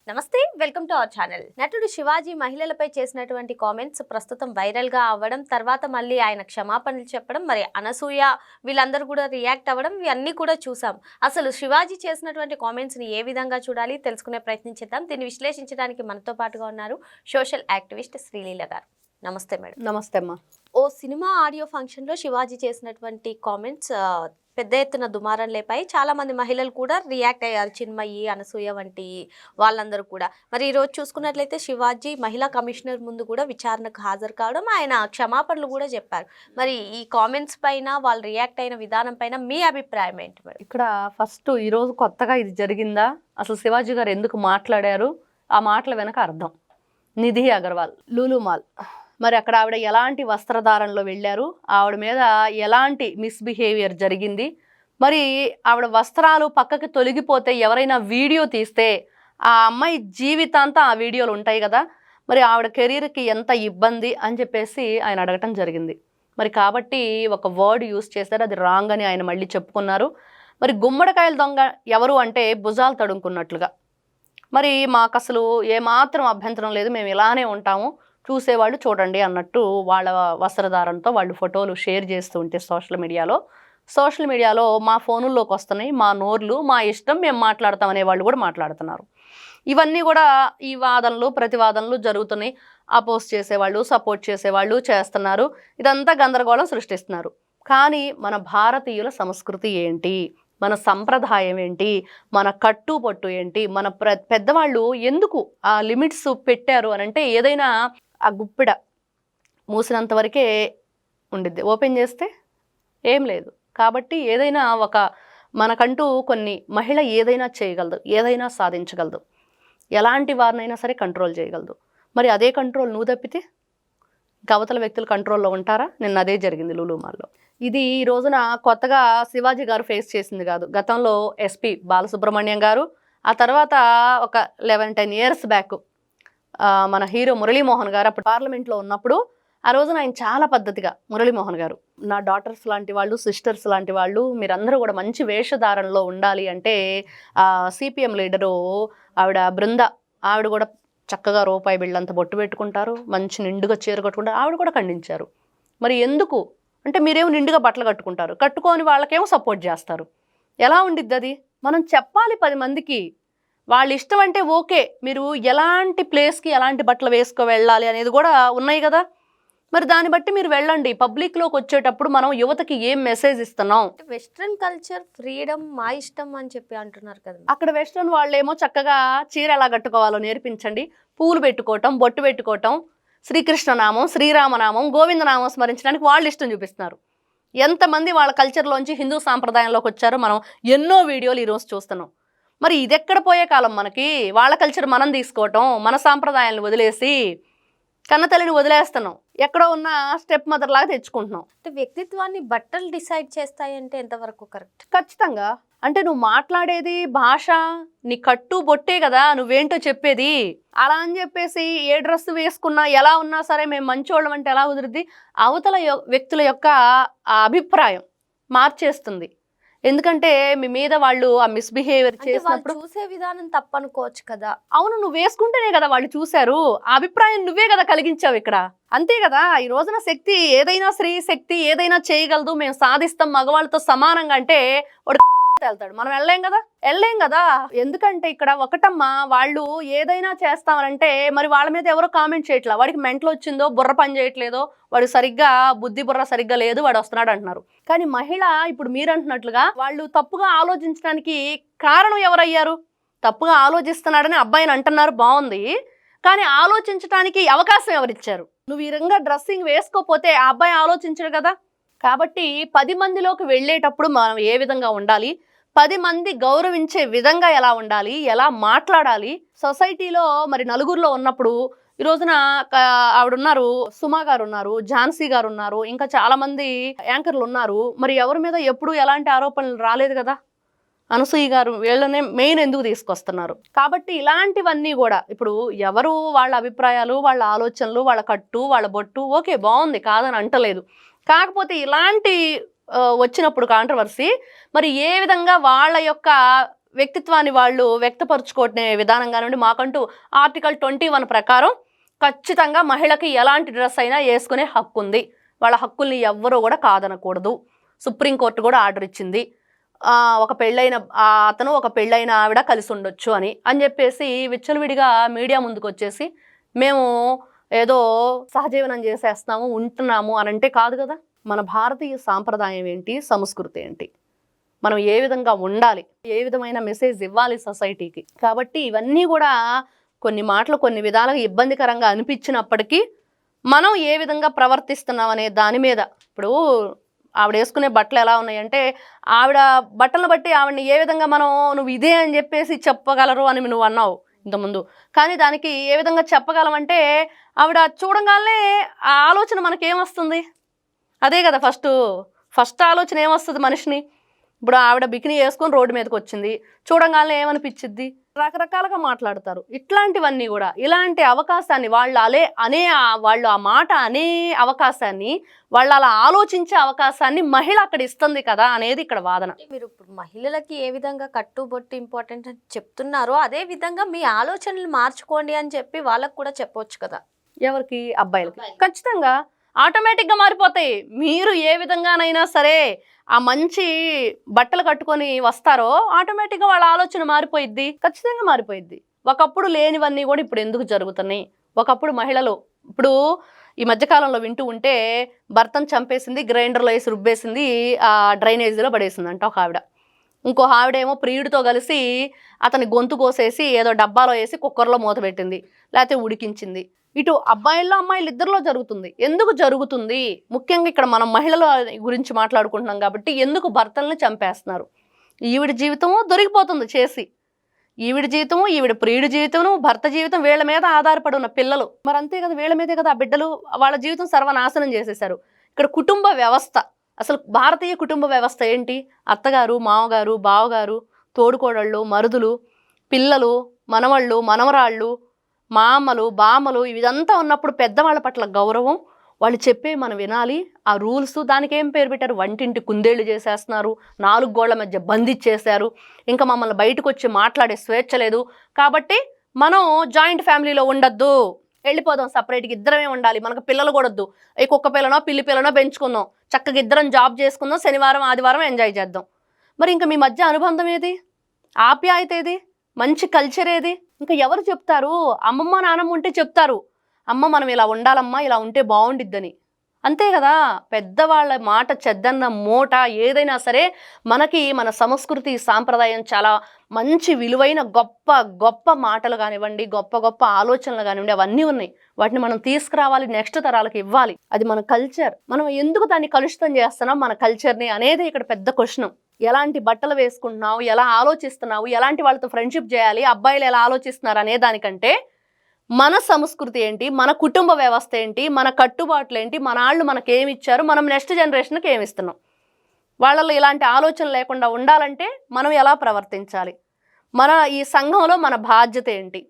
నమస్తే, welcome to our channel. నటుడు శివాజీ మహిళలపై చేసినటువంటి కామెంట్స్ ప్రస్తుతం వైరల్ గా అవ్వడం, తర్వాత మళ్ళీ ఆయన క్షమాపణలు చెప్పడం, మరి అనసూయ వీళ్ళందరూ కూడా రియాక్ట్ అవ్వడం, ఇవన్నీ కూడా చూసాం. అసలు శివాజీ చేసినటువంటి కామెంట్స్ ని ఏ విధంగా చూడాలి తెలుసుకునే ప్రయత్నించేద్దాం. దీన్ని విశ్లేషించడానికి మనతో పాటుగా ఉన్నారు సోషల్ యాక్టివిస్ట్ శ్రీలీల గారు. నమస్తే మేడం. నమస్తే అమ్మా. ఓ సినిమా ఆడియో ఫంక్షన్ లో శివాజీ చేసినటువంటి కామెంట్స్ పెద్ద ఎత్తున దుమారం లేపాయి. చాలా మంది మహిళలు కూడా రియాక్ట్ అయ్యారు, చిన్మయి, అనసూయ వంటి వాళ్ళందరూ కూడా. మరి ఈరోజు చూసుకున్నట్లయితే శివాజీ మహిళా కమిషనర్ ముందు కూడా విచారణకు హాజరు కావడం, ఆయన క్షమాపణలు కూడా చెప్పారు. మరి ఈ కామెంట్స్ పైన వాళ్ళు రియాక్ట్ అయిన విధానం పైన మీ అభిప్రాయం ఏంటి మేడం? ఇక్కడ ఫస్ట్ ఈరోజు కొత్తగా ఇది జరిగిందా, అసలు శివాజీ గారు ఎందుకు మాట్లాడారు, ఆ మాటల వెనక అర్థం. నిధి అగర్వాల్ లూలు మాల్, మరి అక్కడ ఆవిడ ఎలాంటి వస్త్రధారణలో వెళ్ళారు, ఆవిడ మీద ఎలాంటి మిస్బిహేవియర్ జరిగింది, మరి ఆవిడ వస్త్రాలు పక్కకి తొలగిపోతే ఎవరైనా వీడియో తీస్తే ఆ అమ్మాయి జీవితాంతం ఆ వీడియోలు ఉంటాయి కదా, మరి ఆవిడ కెరీర్కి ఎంత ఇబ్బంది అని చెప్పేసి ఆయన అడగటం జరిగింది. మరి కాబట్టి ఒక వర్డ్ యూస్ చేశారు, అది రాంగ్ అని ఆయన మళ్ళీ చెప్పుకున్నారు. మరి గుమ్మడికాయల దొంగ ఎవరు అంటే భుజాలు తడుముకున్నట్లుగా. మరి మాకు అసలు ఏమాత్రం అభ్యంతరం లేదు, మేము ఇలానే ఉంటాము, చూసేవాళ్ళు చూడండి అన్నట్టు వాళ్ళ వస్త్రధారణతో వాళ్ళు ఫోటోలు షేర్ చేస్తూ ఉంటే సోషల్ మీడియాలో మా ఫోనుల్లోకి వస్తున్నాయి, మా నోర్లు మా ఇష్టం, మేము మాట్లాడతామనే వాళ్ళు కూడా మాట్లాడుతున్నారు. ఇవన్నీ కూడా ఈ వాదనలు ప్రతివాదనలు జరుగుతున్నాయి. అపోజ్ చేసేవాళ్ళు సపోర్ట్ చేసేవాళ్ళు చేస్తున్నారు. ఇదంతా గందరగోళం సృష్టిస్తున్నారు. కానీ మన భారతీయుల సంస్కృతి ఏంటి, మన సంప్రదాయం ఏంటి, మన కట్టుబొట్టు ఏంటి, మన పెద్దవాళ్ళు ఎందుకు ఆ లిమిట్స్ పెట్టారు అని అంటే, ఏదైనా ఆ గుప్పిడ మూసినంత వరకే ఉండిద్ది, ఓపెన్ చేస్తే ఏం లేదు. కాబట్టి ఏదైనా మనకంటూ కొన్ని మహిళ ఏదైనా చేయగలదు, ఏదైనా సాధించగలదు, ఎలాంటి వారినైనా సరే కంట్రోల్ చేయగలదు. మరి అదే కంట్రోల్ నువ్వు తప్పితే అవతల వ్యక్తులు కంట్రోల్లో ఉంటారా? నిన్న అదే జరిగింది లూలు మాల్లో. ఇది ఈ రోజున కొత్తగా శివాజీ గారు ఫేస్ చేసింది కాదు. గతంలో ఎస్పీ బాలసుబ్రహ్మణ్యం గారు, ఆ తర్వాత ఒక 11-10 ఇయర్స్ బ్యాక్ మన హీరో మురళీమోహన్ గారు అప్పుడు పార్లమెంట్లో ఉన్నప్పుడు ఆ రోజున ఆయన చాలా పద్ధతిగా, మురళీమోహన్ గారు, నా డాటర్స్ లాంటి వాళ్ళు, సిస్టర్స్ లాంటి వాళ్ళు, మీరందరూ కూడా మంచి వేషధారణలో ఉండాలి అంటే సిపిఎం లీడరు ఆవిడ బృంద, ఆవిడ కూడా చక్కగా రూపాయి బిళ్ళంత బొట్టు పెట్టుకుంటారు, మంచి నిండుగా చీర కట్టుకుంటారు, ఆవిడ కూడా ఖండించారు. మరి ఎందుకు అంటే, మీరేమో నిండుగా బట్టలు కట్టుకుంటారు, కట్టుకొని వాళ్ళకేమో సపోర్ట్ చేస్తారు, ఎలా ఉండిద్ది అది? మనం చెప్పాలి 10 మందికి, వాళ్ళ ఇష్టం అంటే ఓకే, మీరు ఎలాంటి ప్లేస్కి ఎలాంటి బట్టలు వేసుకో వెళ్ళాలి అనేది కూడా ఉన్నాయి కదా. మరి దాన్ని బట్టి మీరు వెళ్ళండి. పబ్లిక్లోకి వచ్చేటప్పుడు మనం యువతకి ఏం మెసేజ్ ఇస్తున్నాం? వెస్ట్రన్ కల్చర్ ఫ్రీడమ్ మా ఇష్టం అని చెప్పి అంటున్నారు కదా. అక్కడ వెస్ట్రన్ వాళ్ళేమో చక్కగా చీర ఎలా కట్టుకోవాలో నేర్పించండి, పూలు పెట్టుకోవటం, బొట్టు పెట్టుకోవటం, శ్రీకృష్ణనామం, శ్రీరామనామం, గోవిందనామం స్మరించడానికి వాళ్ళు ఇష్టం చూపిస్తున్నారు. ఎంతమంది వాళ్ళ కల్చర్లోంచి హిందూ సాంప్రదాయంలోకి వచ్చారో మనం ఎన్నో వీడియోలు ఈరోజు చూస్తున్నాం. మరి ఇదెక్కడ పోయే కాలం మనకి? వాళ్ళ కల్చర్ మనం తీసుకోవటం, మన సాంప్రదాయాలను వదిలేసి కన్నతల్లిని వదిలేస్తున్నాం, ఎక్కడో ఉన్న స్టెప్ మదర్ లాగా తెచ్చుకుంటున్నాం. అంటే వ్యక్తిత్వాన్ని బట్టలు డిసైడ్ చేస్తాయంటే ఎంతవరకు కరెక్ట్? ఖచ్చితంగా. అంటే నువ్వు మాట్లాడేది భాష, నీ కట్టు బొట్టే కదా నువ్వేంటో చెప్పేది. అలా అని చెప్పేసి ఏ డ్రెస్ వేసుకున్నా ఎలా ఉన్నా సరే మేము మంచోళ్ళం అంటే ఎలా కుదురుద్ది? అవతల వ్యక్తుల యొక్క అభిప్రాయం మార్చేస్తుంది. ఎందుకంటే మీ మీద వాళ్ళు ఆ మిస్బిహేవియర్ చేసినప్పుడు చూసే విధానం తప్పనుకోవచ్చు కదా. అవును, నువ్వు వేసుకుంటేనే కదా వాళ్ళు చూశారు, ఆ అభిప్రాయం నువ్వే కదా కలిగించావు ఇక్కడ, అంతే కదా. ఈ రోజున శక్తి ఏదైనా, స్త్రీ శక్తి ఏదైనా చేయగలదు, మేము సాధిస్తాం మగవాళ్ళతో సమానంగా అంటే వెళ్తాడు. మనం వెళ్ళలేం కదా. ఎందుకంటే ఇక్కడ ఒకటమ్మా, వాళ్ళు ఏదైనా చేస్తామనంటే మరి వాళ్ళ మీద ఎవరో కామెంట్ చేయట్లా, వాడికి మెంటల్ వచ్చిందో, బుర్ర పని చేయట్లేదో, వాడు సరిగ్గా బుర్ర సరిగ్గా లేదు, వాడు వస్తున్నాడు అంటున్నారు. కానీ మహిళ ఇప్పుడు మీరు అంటున్నట్లుగా వాళ్ళు తప్పుగా ఆలోచించడానికి కారణం ఎవరయ్యారు? తప్పుగా ఆలోచిస్తున్నాడని అబ్బాయిని అంటున్నారు, బాగుంది, కానీ ఆలోచించడానికి అవకాశం ఎవరిచ్చారు? నువ్వు ఈ విధంగా డ్రెస్సింగ్ వేసుకోపోతే ఆ అబ్బాయి ఆలోచించడు కదా. కాబట్టి 10 మందిలోకి వెళ్ళేటప్పుడు మనం ఏ విధంగా ఉండాలి, 10 మంది గౌరవించే విధంగా ఎలా ఉండాలి, ఎలా మాట్లాడాలి, సొసైటీలో మరి నలుగురిలో ఉన్నప్పుడు ఈ రోజున ఆవిడున్నారు, సుమా గారు ఉన్నారు, ఝాన్సీ గారు ఉన్నారు, ఇంకా చాలా మంది యాంకర్లు ఉన్నారు. మరి ఎవరి మీద ఎప్పుడు ఎలాంటి ఆరోపణలు రాలేదు కదా. అనసూయ గారు వీళ్ళనే మెయిన్ ఎందుకు తీసుకొస్తున్నారు? కాబట్టి ఇలాంటివన్నీ కూడా ఇప్పుడు ఎవరు వాళ్ళ అభిప్రాయాలు, వాళ్ళ ఆలోచనలు, వాళ్ళ కట్టు, వాళ్ళ బొట్టు ఓకే, బాగుంది, కాదని అంటలేదు. కాకపోతే ఇలాంటి వచ్చినప్పుడు కాంట్రవర్సీ మరి ఏ విధంగా వాళ్ళ యొక్క వ్యక్తిత్వాన్ని వాళ్ళు వ్యక్తపరుచుకునే విధానం కానివ్వండి, మాకంటూ ఆర్టికల్ 21 ప్రకారం ఖచ్చితంగా మహిళకి ఎలాంటి డ్రెస్ అయినా వేసుకునే హక్కు ఉంది. వాళ్ళ హక్కుల్ని ఎవ్వరూ కూడా కాదనకూడదు. సుప్రీంకోర్టు కూడా ఆర్డర్ ఇచ్చింది. ఒక పెళ్ళైన అతను ఒక పెళ్ళైన ఆవిడ కలిసి ఉండొచ్చు అని చెప్పేసి విచ్చలవిడిగా మీడియా ముందుకు వచ్చేసి మేము ఏదో సహజీవనం చేసేస్తున్నాము ఉంటున్నాము అని అంటే కాదు కదా. మన భారతీయ సాంప్రదాయం ఏంటి, సంస్కృతి ఏంటి, మనం ఏ విధంగా ఉండాలి, ఏ విధమైన మెసేజ్ ఇవ్వాలి సొసైటీకి. కాబట్టి ఇవన్నీ కూడా కొన్ని మాటలు కొన్ని విధాలుగా ఇబ్బందికరంగా అనిపించినప్పటికీ మనం ఏ విధంగా ప్రవర్తిస్తున్నాం అనే దాని మీద, ఇప్పుడు ఆవిడ వేసుకునే బట్టలు ఎలా ఉన్నాయంటే ఆవిడ బట్టలను బట్టి ఆవిడని ఏ విధంగా మనం నువ్వు ఇదే అని చెప్పేసి చెప్పగలరు అని నువ్వు అన్నావు ఇంతకుముందు. కానీ దానికి ఏ విధంగా చెప్పగలమంటే ఆవిడ చూడంగానే ఆ ఆలోచన మనకేమొస్తుంది, అదే కదా ఫస్ట్ ఆలోచన ఏమొస్తుంది మనిషిని. ఇప్పుడు ఆవిడ బికినీ వేసుకొని రోడ్డు మీదకి వచ్చింది, చూడంగానే ఏమనిపించిద్ది, రకరకాలుగా మాట్లాడతారు. ఇట్లాంటివన్నీ కూడా ఇలాంటి అవకాశాన్ని వాళ్ళు ఆ మాట అనే అవకాశాన్ని, వాళ్ళు అలా ఆలోచించే అవకాశాన్ని మహిళ అక్కడ ఇస్తుంది కదా అనేది ఇక్కడ వాదన. మీరు ఇప్పుడు మహిళలకి ఏ విధంగా కట్టుబొట్టు ఇంపార్టెంట్ అని చెప్తున్నారో అదే విధంగా మీ ఆలోచనలు మార్చుకోండి అని చెప్పి వాళ్ళకు కూడా చెప్పొచ్చు కదా. ఎవరికి? అబ్బాయిలకి ఖచ్చితంగా ఆటోమేటిక్గా మారిపోతాయి. మీరు ఏ విధంగానైనా సరే ఆ మంచి బట్టలు కట్టుకొని వస్తారో ఆటోమేటిక్గా వాళ్ళ ఆలోచన మారిపోయిద్ది, ఖచ్చితంగా మారిపోయిద్ది. ఒకప్పుడు లేనివన్నీ కూడా ఇప్పుడు ఎందుకు జరుగుతున్నాయి? ఒకప్పుడు మహిళలు, ఇప్పుడు ఈ మధ్యకాలంలో వింటూ ఉంటే భర్తను చంపేసింది, గ్రైండర్లో వేసి రుబ్బేసింది, ఆ డ్రైనేజీలో పడేసింది అంట ఒక ఆవిడ. ఇంకో ఆవిడేమో ప్రియుడితో కలిసి అతని గొంతు కోసేసి ఏదో డబ్బాలో వేసి కుక్కర్లో మూత పెట్టింది, లేకపోతే ఉడికించింది. ఇటు అబ్బాయిల్లో అమ్మాయిలు ఇద్దరిలో జరుగుతుంది. ఎందుకు జరుగుతుంది? ముఖ్యంగా ఇక్కడ మనం మహిళల గురించి మాట్లాడుకుంటున్నాం కాబట్టి ఎందుకు భర్తల్ని చంపేస్తున్నారు? ఈవిడ జీవితము దొరికిపోతుంది చేసి, ఈవిడ జీవితము, ఈవిడ ప్రియుడి జీవితము, భర్త జీవితం, వీళ్ళ మీద ఆధారపడి ఉన్న పిల్లలు, మరి అంతే కదా, వీళ్ళ మీదే కదా ఆ బిడ్డలు, వాళ్ళ జీవితం సర్వనాశనం చేసేశారు. ఇక్కడ కుటుంబ వ్యవస్థ, అసలు భారతీయ కుటుంబ వ్యవస్థ ఏంటి? అత్తగారు, మామగారు, బావగారు, తోడుకోడళ్ళు, మరుదులు, పిల్లలు, మనవళ్ళు, మనవరాళ్ళు, మామలు, బామలు, ఇదంతా ఉన్నప్పుడు పెద్దవాళ్ళ పట్ల గౌరవం, వాళ్ళు చెప్పే మనం వినాలి. ఆ రూల్స్, దానికి ఏం పేరు పెట్టారు? వంటింటి కుందేళ్ళు చేసేస్తున్నారు, 4 గోళ్ల మధ్య బంధించేశారు, ఇంకా మమ్మల్ని బయటకు వచ్చి మాట్లాడే స్వేచ్ఛ లేదు. కాబట్టి మనం జాయింట్ ఫ్యామిలీలో ఉండొద్దు, వెళ్ళిపోదాం, సపరేట్గా ఇద్దరమే ఉండాలి, మనకు పిల్లలు కూడా వద్దు, ఈ కుక్క పిల్లనో పిల్లి పిల్లనో పెంచుకుందాం, చక్కగా ఇద్దరం జాబ్ చేసుకుందాం, శనివారం ఆదివారం ఎంజాయ్ చేద్దాం. మరి ఇంకా మీ మధ్య అనుబంధం ఏది? ఆప్యాయత ఏది? మంచి కల్చర్ ఏది? ఇంకా ఎవరు చెప్తారు? అమ్మమ్మ నాన్నమ్మ ఉంటే చెప్తారు, అమ్మ మనం ఇలా ఉండాలమ్మా, ఇలా ఉంటే బాగుండిద్దని. అంతే కదా. పెద్దవాళ్ళ మాట చెద్దన్న మూట ఏదైనా సరే మనకి మన సంస్కృతి సాంప్రదాయం చాలా మంచి విలువైన గొప్ప గొప్ప మాటలు కానివ్వండి, గొప్ప గొప్ప ఆలోచనలు కానివ్వండి, అవన్నీ ఉన్నాయి. వాటిని మనం తీసుకురావాలి, నెక్స్ట్ తరాలకు ఇవ్వాలి. అది మన కల్చర్. మనం ఎందుకు దాన్ని కలుషితం చేస్తున్నాం మన కల్చర్ని అనేది ఇక్కడ పెద్ద క్వశ్చన్. ఎలాంటి బట్టలు వేసుకుంటున్నావు, ఎలా ఆలోచిస్తున్నావు, ఎలాంటి వాళ్ళతో ఫ్రెండ్షిప్ చేయాలి, అబ్బాయిలు ఎలా ఆలోచిస్తున్నారు అనే దానికంటే మన సంస్కృతి ఏంటి, మన కుటుంబ వ్యవస్థ ఏంటి, మన కట్టుబాట్లు ఏంటి, మన వాళ్ళు మనకేమి ఇచ్చారు, మనం నెక్స్ట్ జనరేషన్కి ఏమి ఇస్తున్నాం, వాళ్ళలో ఇలాంటి ఆలోచన లేకుండా ఉండాలంటే మనం ఎలా ప్రవర్తించాలి, మన ఈ సంఘంలో మన బాధ్యత ఏంటి,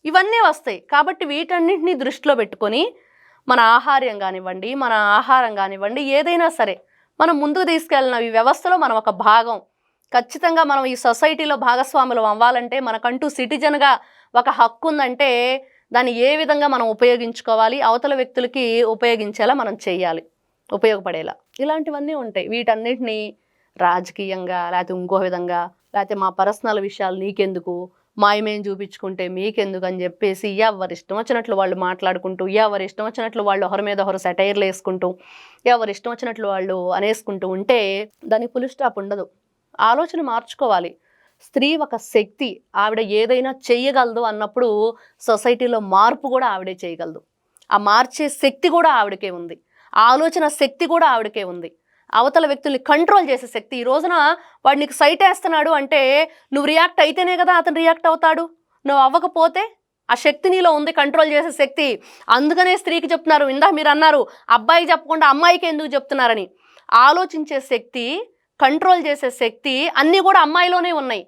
ఇవన్నీ వస్తాయి. కాబట్టి వీటన్నింటినీ దృష్టిలో పెట్టుకొని మన ఆహారం కానివ్వండి, ఏదైనా సరే మనం ముందుకు తీసుకెళ్ళిన ఈ వ్యవస్థలో మనం ఒక భాగం. ఖచ్చితంగా మనం ఈ సొసైటీలో భాగస్వాములు అవ్వాలంటే, మనకంటూ సిటిజన్గా ఒక హక్కు ఉందంటే దాన్ని ఏ విధంగా మనం ఉపయోగించుకోవాలి, అవతల వ్యక్తులకి ఉపయోగించేలా మనం చేయాలి, ఉపయోగపడేలా. ఇలాంటివన్నీ ఉంటాయి. వీటన్నిటినీ రాజకీయంగా లేకపోతే ఇంకో విధంగా, లేకపోతే మా పర్సనల్ విషయాలు నీకెందుకు, మాయమేం చూపించుకుంటే మీకెందుకు అని చెప్పేసి ఎవరి ఇష్టం వచ్చినట్లు వాళ్ళు మాట్లాడుకుంటూ, ఎవరి ఇష్టం వచ్చినట్లు వాళ్ళు ఒకరి మీద ఒకరు సెటైర్లు వేసుకుంటూ, ఎవరి ఇష్టం వచ్చినట్లు వాళ్ళు అనేసుకుంటూ ఉంటే దానికి ఫుల్ స్టాప్ ఉండదు. ఆలోచన మార్చుకోవాలి. స్త్రీ ఒక శక్తి, ఆవిడ ఏదైనా చెయ్యగలదు అన్నప్పుడు సొసైటీలో మార్పు కూడా ఆవిడే చేయగలదు. ఆ మార్చే శక్తి కూడా ఆవిడకే ఉంది, ఆలోచన శక్తి కూడా ఆవిడకే ఉంది, అవతల వ్యక్తుల్ని కంట్రోల్ చేసే శక్తి. ఈ రోజున వాడు నీకు సైట్ వేస్తున్నాడు అంటే నువ్వు రియాక్ట్ అయితేనే కదా అతను రియాక్ట్ అవుతాడు, నువ్వు అవ్వకపోతే ఆ శక్తి నీలో ఉంది, కంట్రోల్ చేసే శక్తి. అందుకనే స్త్రీకి చెప్తున్నారు, ఇందాక మీరు అన్నారు అబ్బాయికి చెప్పకుండా అమ్మాయికి ఎందుకు చెప్తున్నారని. ఆలోచించే శక్తి, కంట్రోల్ చేసే శక్తి అన్నీ కూడా అమ్మాయిలోనే ఉన్నాయి.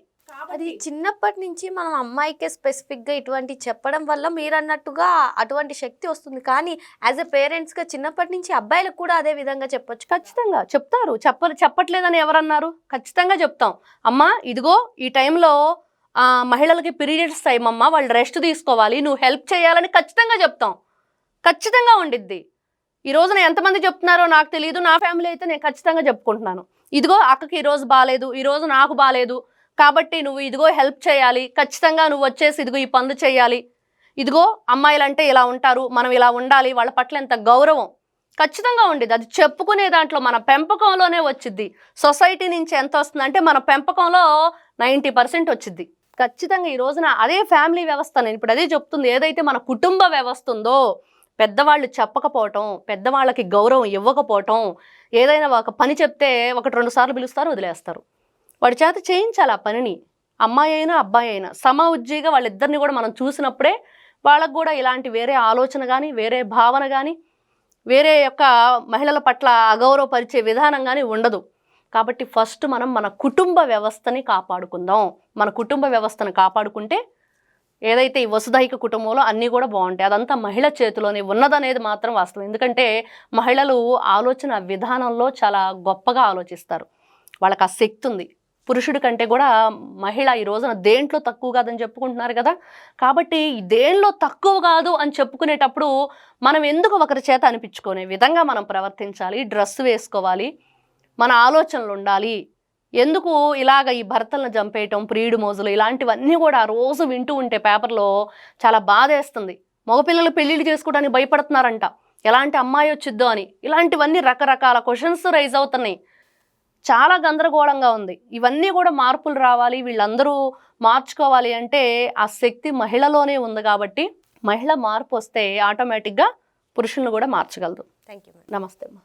అది చిన్నప్పటి నుంచి మనం అమ్మాయికే స్పెసిఫిక్గా ఇటువంటి చెప్పడం వల్ల మీరు అన్నట్టుగా అటువంటి శక్తి వస్తుంది. కానీ యాజ్ ఎ పేరెంట్స్గా చిన్నప్పటి నుంచి అబ్బాయిలకు కూడా అదే విధంగా చెప్పొచ్చు. ఖచ్చితంగా చెప్తారు. చెప్పట్లేదని ఎవరన్నారు? ఖచ్చితంగా చెప్తాం. అమ్మా ఇదిగో ఈ టైంలో మహిళలకి పీరియడ్స్ టైం అమ్మా, వాళ్ళు రెస్ట్ తీసుకోవాలి, నువ్వు హెల్ప్ చేయాలని ఖచ్చితంగా చెప్తాం. ఖచ్చితంగా ఉండిద్ది. ఈ రోజున ఎంతమంది చెప్తున్నారో నాకు తెలియదు. నా ఫ్యామిలీ అయితే నేను ఖచ్చితంగా చెప్పుకుంటున్నాను. ఇదిగో అక్కకి ఈరోజు బాగాలేదు, ఈరోజు నాకు బాగాలేదు, కాబట్టి నువ్వు ఇదిగో హెల్ప్ చేయాలి, ఖచ్చితంగా నువ్వు వచ్చేసి ఇదిగో ఈ పనులు చేయాలి, ఇదిగో అమ్మాయిలంటే ఇలా ఉంటారు, మనం ఇలా ఉండాలి, వాళ్ళ పట్ల ఎంత గౌరవం ఖచ్చితంగా ఉండేది. అది చెప్పుకునే దాంట్లో మన పెంపకంలోనే వచ్చిద్ది. సొసైటీ నుంచి ఎంత వస్తుందంటే మన పెంపకంలో 90% వచ్చిద్ది ఖచ్చితంగా. ఈ రోజున అదే ఫ్యామిలీ వ్యవస్థ, నేను ఇప్పుడు అదే చెప్తుంది, ఏదైతే మన కుటుంబ వ్యవస్థ ఉందో, పెద్దవాళ్ళు చెప్పకపోవటం, పెద్దవాళ్ళకి గౌరవం ఇవ్వకపోవటం, ఏదైనా ఒక పని చెప్తే 1-2 సార్లు పిలుస్తారు, వదిలేస్తారు. వాడి చేత చేయించాలి ఆ పనిని. అమ్మాయి అయినా అబ్బాయి అయినా సమ ఉజ్జీగా వాళ్ళిద్దరిని కూడా మనం చూసినప్పుడే వాళ్ళకు కూడా ఇలాంటి వేరే ఆలోచన కానీ, వేరే భావన కానీ, వేరే యొక్క మహిళల పట్ల అగౌరవపరిచే విధానం కానీ ఉండదు. కాబట్టి ఫస్ట్ మనం మన కుటుంబ వ్యవస్థని కాపాడుకుందాం. మన కుటుంబ వ్యవస్థను కాపాడుకుంటే ఏదైతే ఈ వసుధైక కుటుంబంలో అన్నీ కూడా బాగుంటాయి. అదంతా మహిళ చేతిలోనే ఉన్నదనేది మాత్రం వాస్తవం. ఎందుకంటే మహిళలు ఆలోచన విధానంలో చాలా గొప్పగా ఆలోచిస్తారు. వాళ్ళకి ఆ శక్తి ఉంది. పురుషుడి కంటే కూడా మహిళ ఈ రోజున దేంట్లో తక్కువ కాదని చెప్పుకుంటున్నారు కదా. కాబట్టి దేంట్లో తక్కువ కాదు అని చెప్పుకునేటప్పుడు మనం ఎందుకు ఒకరి చేత అనిపించుకునే విధంగా మనం ప్రవర్తించాలి, డ్రెస్ వేసుకోవాలి, మన ఆలోచనలు ఉండాలి. ఎందుకు ఇలాగ ఈ భర్తలను చంపేయటం, ప్రియుడు మోజులు, ఇలాంటివన్నీ కూడా రోజు వింటూ ఉంటే పేపర్లో చాలా బాధేస్తుంది. మగపిల్లలు పెళ్ళిళ్ళు చేసుకోవడానికి భయపడుతున్నారంట, ఎలాంటి అమ్మాయి వచ్చిద్దో అని. ఇలాంటివన్నీ రకరకాల క్వశ్చన్స్ రైజ్ అవుతున్నాయి. చాలా గందరగోళంగా ఉంది. ఇవన్నీ కూడా మార్పులు రావాలి, వీళ్ళందరూ మార్చుకోవాలి అంటే ఆ శక్తి మహిళలోనే ఉంది. కాబట్టి మహిళ మార్పు వస్తే ఆటోమేటిక్గా పురుషులను కూడా మార్చగలదు. Thank you. నమస్తే అమ్మా.